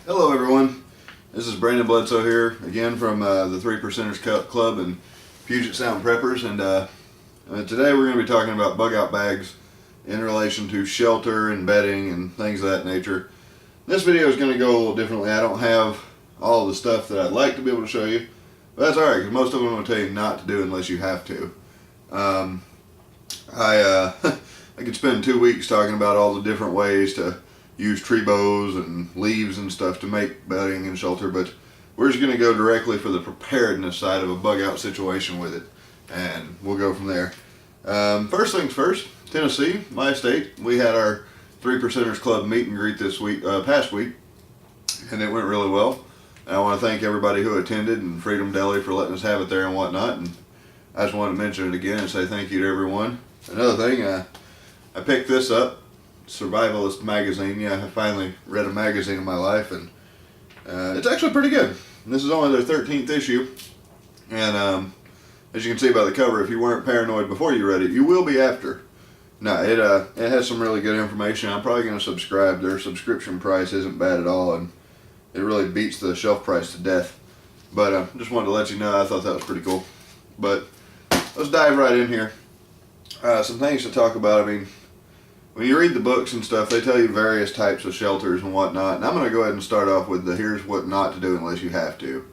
Hello everyone, this is Brandon Bledsoe here again from the 3 Percenters Club and Puget Sound Preppers, and today we're going to be talking about bug out bags in relation to shelter and bedding and things of that nature. This video is going to go a little differently. I don't have all the stuff that I'd like to be able to show you, but that's alright because most of them I'm going to tell you not to do unless you have to. I could spend 2 weeks talking about all the different ways to use tree boughs and leaves and stuff to make bedding and shelter, but we're just going to go directly for the preparedness side of a bug out situation with it, and we'll go from there. First things first, Tennessee, my state, we had our 3 Percenters Club meet and greet this week, past week, and it went really well. And I want to thank everybody who attended and Freedom Deli for letting us have it there and whatnot, and I just wanted to mention it again and say thank you to everyone. Another thing, I picked this up, Survivalist magazine. Yeah, I finally read a magazine in my life, and it's actually pretty good. And this is only their 13th issue, and as you can see by the cover, if you weren't paranoid before you read it, you will be after. No, it has some really good information. I'm probably going to subscribe. Their subscription price isn't bad at all, and it really beats the shelf price to death. But just wanted to let you know I thought that was pretty cool. But let's dive right in here. Some things to talk about. I mean, when you read the books and stuff, they tell you various types of shelters and whatnot, and I'm going to go ahead and start off with the here's what not to do unless you have to.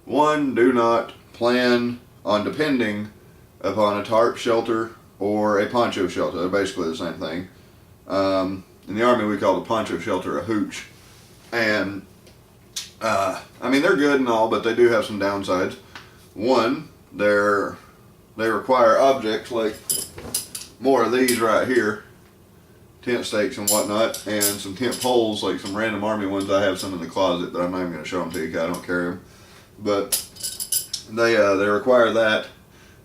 1, do not plan on depending upon a tarp shelter or a poncho shelter. They're basically the same thing. In the Army we call the poncho shelter a hooch, and I mean they're good and all, but they do have some downsides. 1, they require objects like more of these right here, tent stakes and whatnot, and some tent poles, like some random Army ones. I have some in the closet, but I'm not even going to show them to you because I don't carry them. But they require that,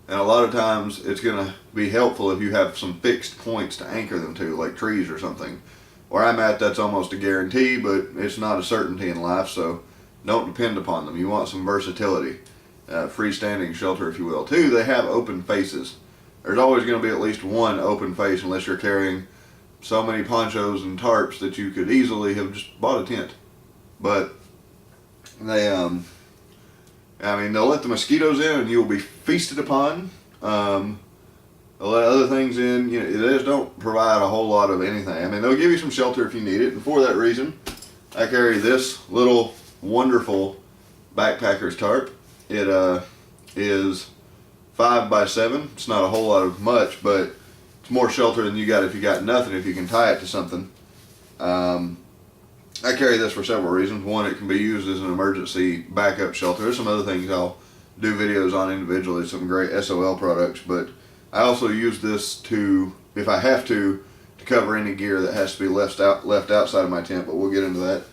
and a lot of times it's going to be helpful if you have some fixed points to anchor them to, like trees or something. Where I'm at, that's almost a guarantee, but it's not a certainty in life, so don't depend upon them. You want some versatility. Freestanding shelter, if you will. 2, they have open faces. There's always going to be at least one open face unless you're carrying so many ponchos and tarps that you could easily have just bought a tent. But they, I mean, they'll let the mosquitoes in and you'll be feasted upon. They'll let other things in. You know, they just don't provide a whole lot of anything. I mean, they'll give you some shelter if you need it, and for that reason, I carry this little wonderful backpacker's tarp. It is 5 by 7. It's not a whole lot of much, but it's more shelter than you got if you got nothing, if you can tie it to something. I carry this for several reasons. 1, it can be used as an emergency backup shelter. There's some other things I'll do videos on individually, some great SOL products, but I also use this to, if I have to cover any gear that has to be left outside of my tent, but we'll get into that.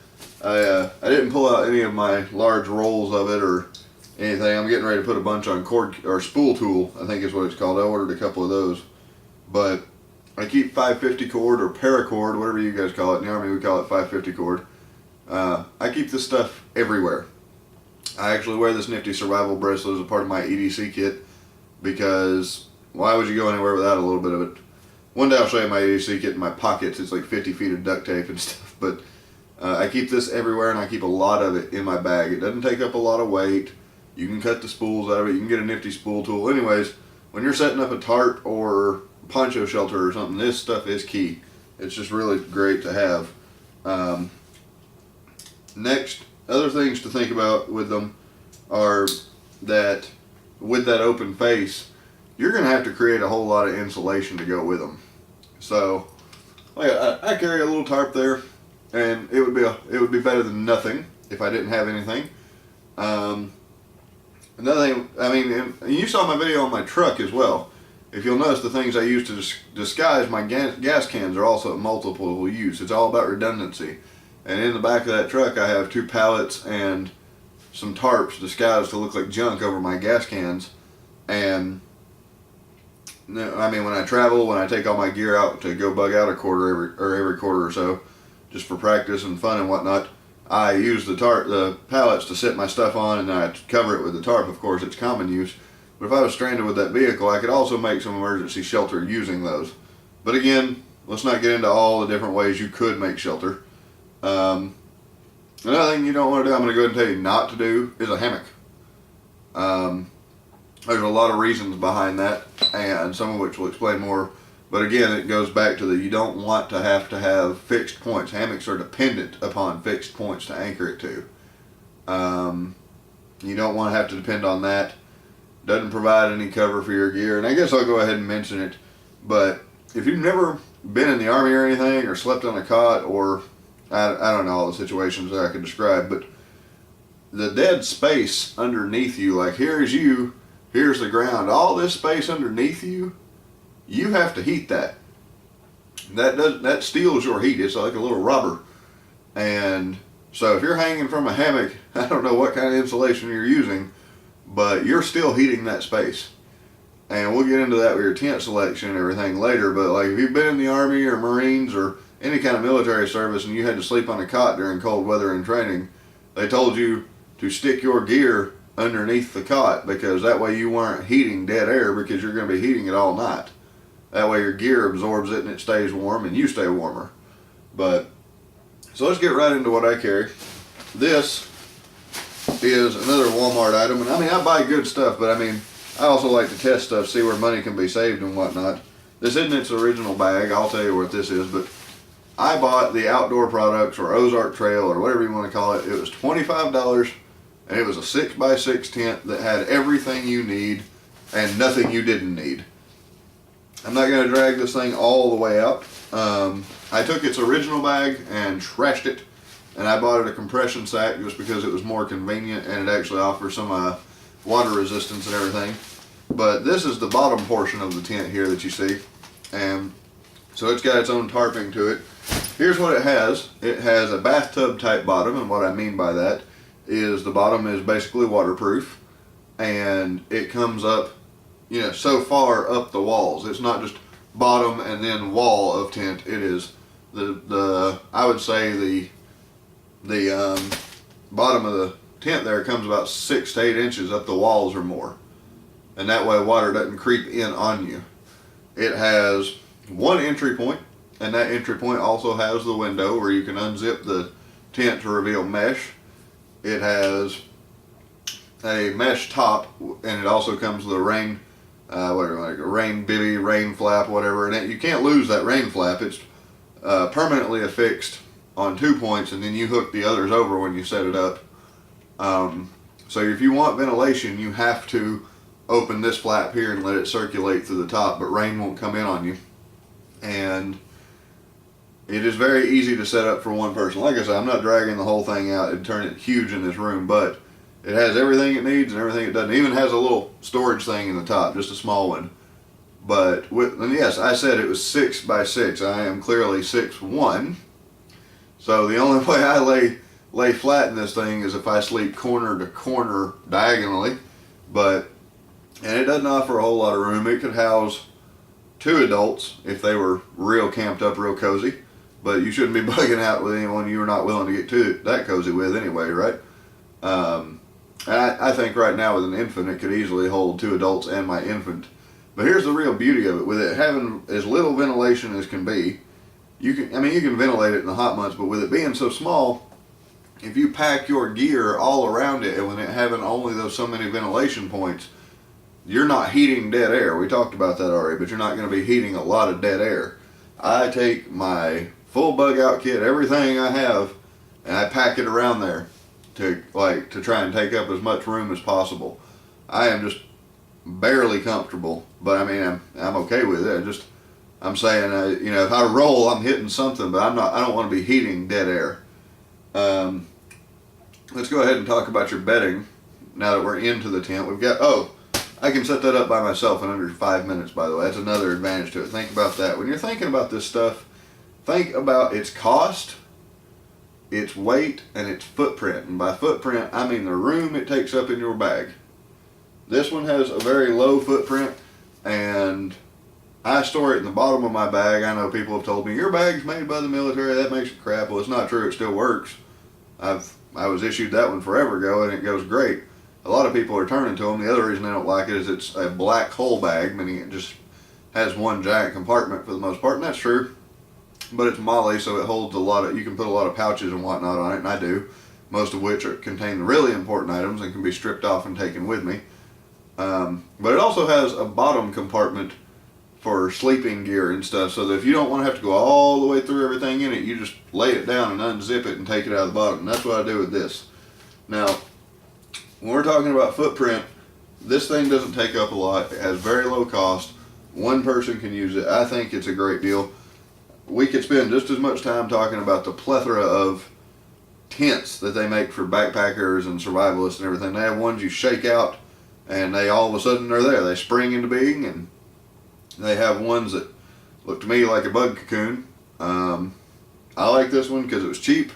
I didn't pull out any of my large rolls of it or anything. I'm getting ready to put a bunch on cord or spool tool, I think is what it's called. I ordered a couple of those. But I keep 550 cord or paracord, whatever you guys call it. In the Army we call it 550 cord. I keep this stuff everywhere. I actually wear this nifty survival bracelet as a part of my EDC kit because why would you go anywhere without a little bit of it? One day I'll show you my EDC kit in my pockets. It's like 50 feet of duct tape and stuff. But I keep this everywhere, and I keep a lot of it in my bag. It doesn't take up a lot of weight. You can cut the spools out of it. You can get a nifty spool tool. Anyways, when you're setting up a tarp or poncho shelter or something, this stuff is key. It's just really great to have. Next, other things to think about with them are that with that open face, you're going to have to create a whole lot of insulation to go with them. So, I carry a little tarp there, and it would be better than nothing if I didn't have anything. Another thing, I mean, and you saw my video on my truck as well. If you'll notice, the things I use to disguise my gas cans are also multiple use. It's all about redundancy. And in the back of that truck, I have 2 pallets and some tarps disguised to look like junk over my gas cans. And I mean, when I travel, when I take all my gear out to go bug out every quarter or so, just for practice and fun and whatnot, I use the pallets to set my stuff on, and I cover it with the tarp. Of course, it's common use. But if I was stranded with that vehicle, I could also make some emergency shelter using those. But again, let's not get into all the different ways you could make shelter. Another thing you don't want to do, I'm going to go ahead and tell you not to do, is a hammock. There's a lot of reasons behind that, and some of which we'll explain more. But again, it goes back to you don't want to have fixed points. Hammocks are dependent upon fixed points to anchor it to. You don't want to have to depend on that. Doesn't provide any cover for your gear. And I guess I'll go ahead and mention it. But if you've never been in the Army or anything, or slept on a cot, or I don't know all the situations that I could describe, but the dead space underneath you, like here's you, here's the ground, all this space underneath you, you have to heat that. That steals your heat. It's like a little rubber. And so if you're hanging from a hammock, I don't know what kind of insulation you're using, but you're still heating that space. And we'll get into that with your tent selection and everything later, but like if you've been in the Army or Marines or any kind of military service and you had to sleep on a cot during cold weather and training, they told you to stick your gear underneath the cot, because that way you weren't heating dead air, because you're going to be heating it all night. That way your gear absorbs it and it stays warm and you stay warmer. But so let's get right into what I carry. This is another Walmart item, and I mean I buy good stuff, but I mean I also like to test stuff, see where money can be saved and whatnot. This isn't its original bag, I'll tell you what this is, but I bought the Outdoor Products or Ozark Trail or whatever you want to call it. It was $25, and it was a 6x6 tent that had everything you need and nothing you didn't need. I'm not going to drag this thing all the way out. I took its original bag and trashed it, and I bought it a compression sack just because it was more convenient and it actually offers some water resistance and everything. But this is the bottom portion of the tent here that you see, and so it's got its own tarping to it. Here's what it has. It has a bathtub type bottom, and what I mean by that is the bottom is basically waterproof, and it comes up, you know, so far up the walls. It's not just bottom and then wall of tent. It is the I would say the bottom of the tent there comes about 6 to 8 inches up the walls or more, and that way water doesn't creep in on you. It has one entry point, and that entry point also has the window where you can unzip the tent to reveal mesh. It has a mesh top, and it also comes with a rain whatever, like a rain bivvy, rain flap, whatever, and you can't lose that rain flap. It's permanently affixed on 2 points, and then you hook the others over when you set it up. So if you want ventilation, you have to open this flap here and let it circulate through the top, but rain won't come in on you. And it is very easy to set up for one person. Like I said, I'm not dragging the whole thing out and turn it huge in this room, but it has everything it needs and everything it doesn't. It even has a little storage thing in the top, just a small one. But and yes, I said it was 6x6. I am clearly 6'1". So the only way I lay flat in this thing is if I sleep corner to corner diagonally. And it doesn't offer a whole lot of room. It could house 2 adults if they were real camped up, real cozy. But you shouldn't be bugging out with anyone you're not willing to get that cozy with anyway, right? I think right now with an infant, it could easily hold 2 adults and my infant. But here's the real beauty of it. With it having as little ventilation as can be, you can ventilate it in the hot months, but with it being so small, if you pack your gear all around it, and with it having only those so many ventilation points, you're not heating dead air. We talked about that already, but you're not going to be heating a lot of dead air. I take my full bug out kit, everything I have, and I pack it around there to try and take up as much room as possible. I am just barely comfortable, but I mean I'm okay with it. I'm saying if I roll, I'm hitting something, but I don't want to be heating dead air. Let's go ahead and talk about your bedding now that we're into the tent. I can set that up by myself in under 5 minutes, by the way. That's another advantage to it. Think about that. When you're thinking about this stuff, think about its cost, its weight, and its footprint. And by footprint, I mean the room it takes up in your bag. This one has a very low footprint, and I store it in the bottom of my bag. I know people have told me, your bag's made by the military, that makes it crap. Well, it's not true. It still works. I was issued that one forever ago, and it goes great. A lot of people are turning to them. The other reason they don't like it is it's a black hole bag, meaning it just has one giant compartment for the most part, and that's true. but it's MOLLE, so it holds a lot of, you can put a lot of pouches and whatnot on it, and I do, most of which contain the really important items and can be stripped off and taken with me. But it also has a bottom compartment for sleeping gear and stuff, so that if you don't want to have to go all the way through everything in it, you just lay it down and unzip it and take it out of the bottom. And that's what I do with this. Now, when we're talking about footprint, this thing doesn't take up a lot. It has very low cost. One person can use it. I think it's a great deal. We could spend just as much time talking about the plethora of tents that they make for backpackers and survivalists and everything. They have ones you shake out and they all of a sudden are there. They spring into being, and they have ones that look to me like a bug cocoon. I like this one because it was cheap.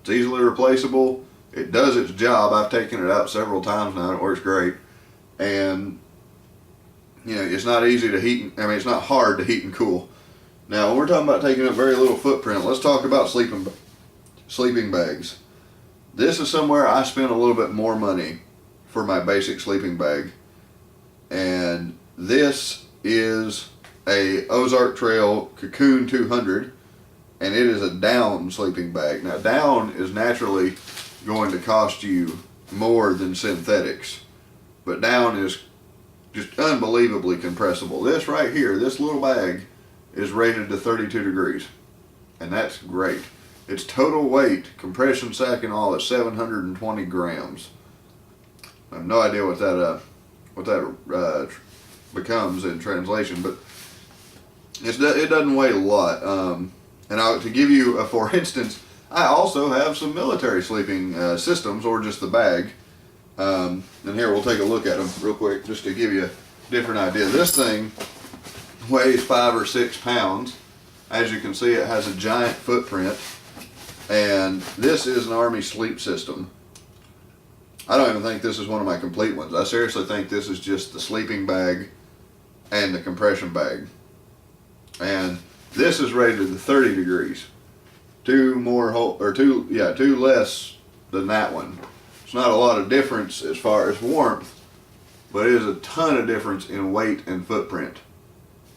It's easily replaceable. It does its job. I've taken it out several times now. It works great. And you know, it's not easy to heat. I mean, it's not hard to heat and cool. Now, when we're talking about taking up very little footprint, let's talk about sleeping bags. This is somewhere I spent a little bit more money for my basic sleeping bag, and this is a Ozark Trail Cocoon 200, and it is a down sleeping bag. Now, down is naturally going to cost you more than synthetics, but down is just unbelievably compressible. This right here, this little bag, is rated to 32 degrees, and that's great. Its total weight, compression sack and all, is 720 grams. I have no idea what that becomes in translation, but it doesn't weigh a lot. And to give you a for instance, I also have some military sleeping systems, or just the bag. And here, we'll take a look at them real quick just to give you a different idea. This thing weighs 5 or 6 pounds. As you can see, it has a giant footprint, and this is an Army sleep system. I don't even think this is one of my complete ones. I seriously think this is just the sleeping bag and the compression bag. And this is rated to 30 degrees. Two less than that one. It's not a lot of difference as far as warmth, but it is a ton of difference in weight and footprint.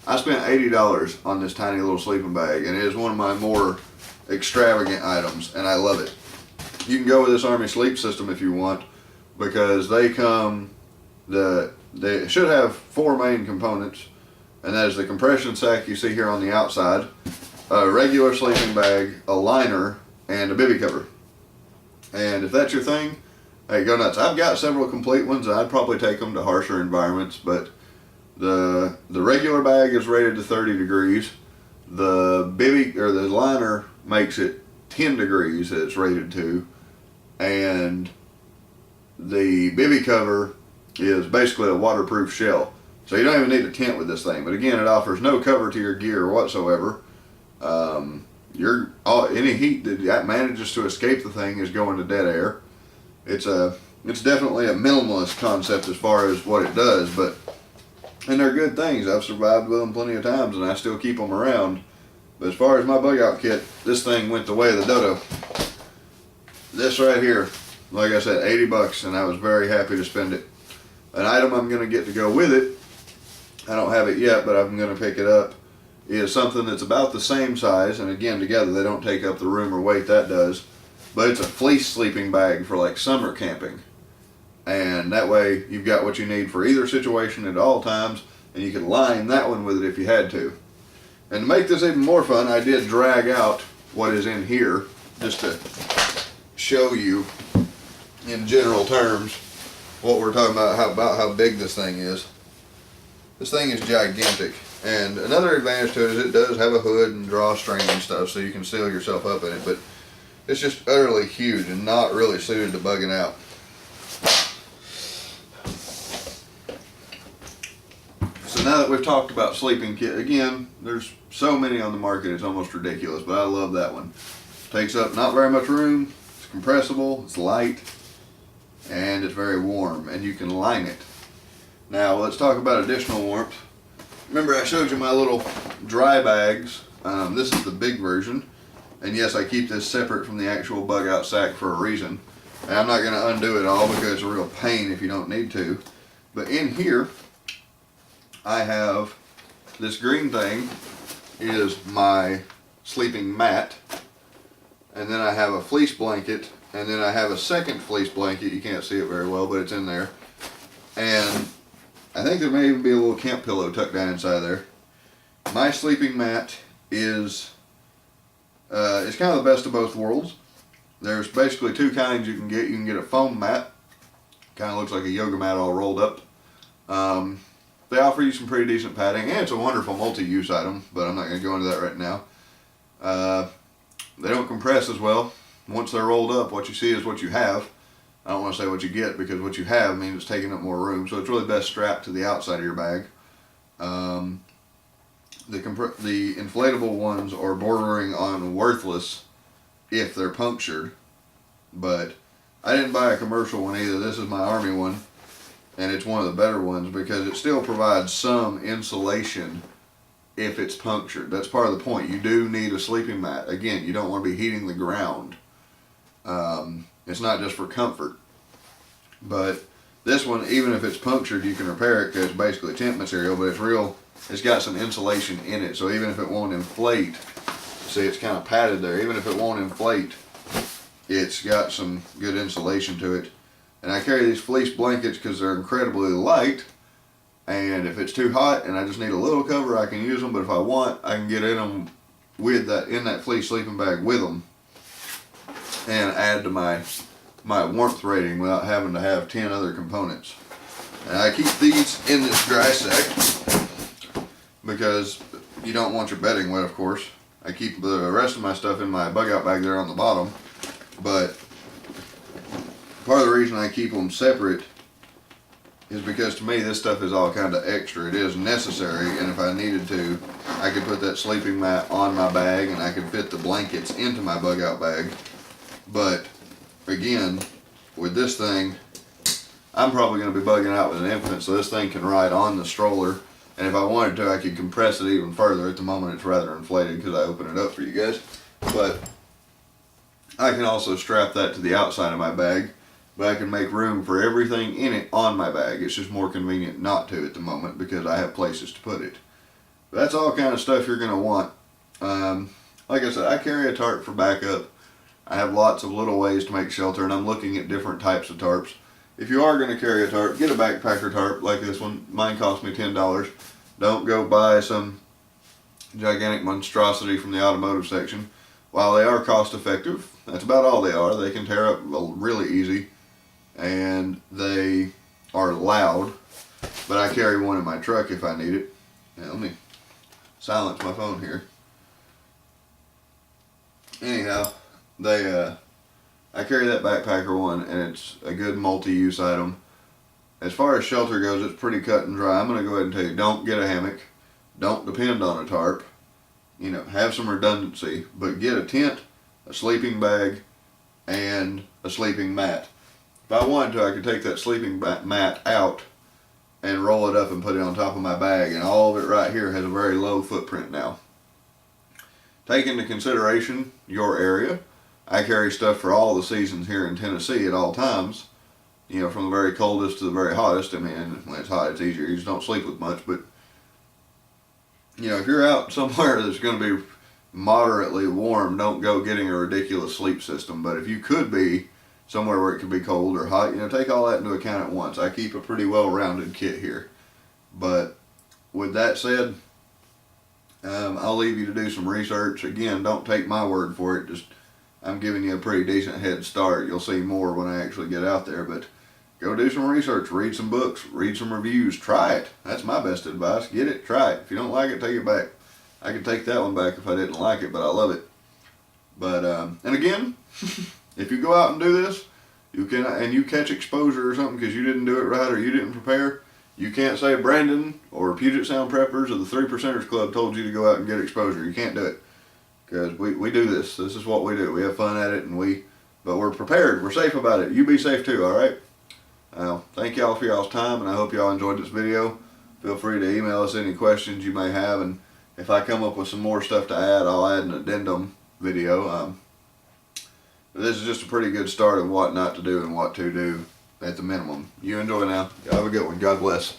I spent $80 on this tiny little sleeping bag, and it is one of my more extravagant items, and I love it. You can go with this Army sleep system if you want, because they should have 4 main components, and that is the compression sack you see here on the outside, a regular sleeping bag, a liner, and a bivy cover. And if that's your thing, hey, go nuts. I've got several complete ones, and I'd probably take them to harsher environments, but the regular bag is rated to 30 degrees. The bivy, or the liner, makes it 10 degrees that it's rated to, and the bivy cover is basically a waterproof shell. So you don't even need a tent with this thing, but again, it offers no cover to your gear whatsoever. Any heat that manages to escape the thing is going to dead air. It's definitely a minimalist concept as far as what it does, and they're good things. I've survived with them plenty of times, and I still keep them around. But as far as my bug out kit, this thing went the way of the dodo. This right here, like I said, $80, and I was very happy to spend it. An item I'm going to get to go with it, I don't have it yet, but I'm going to pick it up, is something that's about the same size, and again, together they don't take up the room or weight that does, but it's a fleece sleeping bag for like summer camping. And that way you've got what you need for either situation at all times, and you can line that one with it if you had to. And to make this even more fun, I did drag out what is in here just to show you in general terms what we're talking about how big this thing is. This thing is gigantic, and another advantage to it is it does have a hood and drawstring and stuff, so you can seal yourself up in it, but it's just utterly huge and not really suited to bugging out. So now that we've talked about sleeping kit, again, there's so many on the market, it's almost ridiculous, but I love that one. Takes up not very much room, it's compressible, it's light, and it's very warm, and you can line it. Now let's talk about additional warmth. Remember I showed you my little dry bags. This is the big version, and yes, I keep this separate from the actual bug out sack for a reason. And I'm not going to undo it all because it's a real pain if you don't need to. But in here I have this green thing is my sleeping mat, and then I have a fleece blanket, and then I have a second fleece blanket. You can't see it very well, but it's in there. And I think there may even be a little camp pillow tucked down inside there. My sleeping mat is it's kind of the best of both worlds. There's basically two kinds you can get. You can get a foam mat, kind of looks like a yoga mat all rolled up. They offer you some pretty decent padding, and it's a wonderful multi-use item, but I'm not going to go into that right now. They don't compress as well. Once they're rolled up, what you see is what you have. I don't want to say what you get, because what you have means it's taking up more room, so it's really best strapped to the outside of your bag. The inflatable ones are bordering on worthless if they're punctured, but I didn't buy a commercial one either. This is my Army one, and it's one of the better ones because it still provides some insulation if it's punctured. That's part of the point. You do need a sleeping mat. Again, you don't want to be heating the ground. It's not just for comfort. But this one, even if it's punctured, you can repair it because it's basically tent material, but it's got some insulation in it. So even if it won't inflate, see it's kind of padded there, even if it won't inflate, it's got some good insulation to it. And I carry these fleece blankets because they're incredibly light, and if it's too hot and I just need a little cover, I can use them, but if I want, I can get in them with in that fleece sleeping bag with them and add to my warmth rating without having to have 10 other components. And I keep these in this dry sack because you don't want your bedding wet, of course. I keep the rest of my stuff in my bug out bag there on the bottom, but part of the reason I keep them separate is because to me this stuff is all kind of extra. It is necessary, and if I needed to, I could put that sleeping mat on my bag and I could fit the blankets into my bug out bag. But again, with this thing, I'm probably going to be bugging out with an infant, so this thing can ride on the stroller, and if I wanted to, I could compress it even further. At the moment it's rather inflated because I open it up for you guys, but I can also strap that to the outside of my bag, but I can make room for everything in it on my bag. It's just more convenient not to at the moment because I have places to put it. But that's all kind of stuff you're going to want. Like I said, I carry a tarp for backup. I have lots of little ways to make shelter, and I'm looking at different types of tarps. If you are going to carry a tarp, get a backpacker tarp like this one. Mine cost me $10. Don't go buy some gigantic monstrosity from the automotive section. While they are cost effective, that's about all they are. They can tear up really easy, and they are loud, but I carry one in my truck if I need it. Now, let me silence my phone here. Anyhow, I carry that backpacker one, and it's a good multi-use item. As far as shelter goes, it's pretty cut and dry. I'm going to go ahead and tell you, don't get a hammock. Don't depend on a tarp. You know, have some redundancy, but get a tent, a sleeping bag, and a sleeping mat. If I wanted to, I could take that sleeping mat out and roll it up and put it on top of my bag, and all of it right here has a very low footprint now. Take into consideration your area. I carry stuff for all the seasons here in Tennessee at all times. You know, from the very coldest to the very hottest. I mean, when it's hot, it's easier. You just don't sleep with much. But, you know, if you're out somewhere that's going to be moderately warm, don't go getting a ridiculous sleep system. But if you could be somewhere where it could be cold or hot, you know, take all that into account at once. I keep a pretty well-rounded kit here. But with that said, I'll leave you to do some research. Again, don't take my word for it. Just I'm giving you a pretty decent head start. You'll see more when I actually get out there, but go do some research, read some books, read some reviews, try it. That's my best advice. Get it, try it. If you don't like it, take it back. I could take that one back if I didn't like it, but I love it. But, and again, if you go out and do this, and you catch exposure or something because you didn't do it right or you didn't prepare, you can't say Brandon or Puget Sound Preppers or the 3 Percenters Club told you to go out and get exposure. You can't do it. Because we do this. This is what we do. We have fun at it, but we're prepared. We're safe about it. You be safe too, alright? Thank y'all for y'all's time, and I hope y'all enjoyed this video. Feel free to email us any questions you may have, and if I come up with some more stuff to add, I'll add an addendum video. This is just a pretty good start of what not to do and what to do at the minimum. You enjoy now. Y'all have a good one. God bless.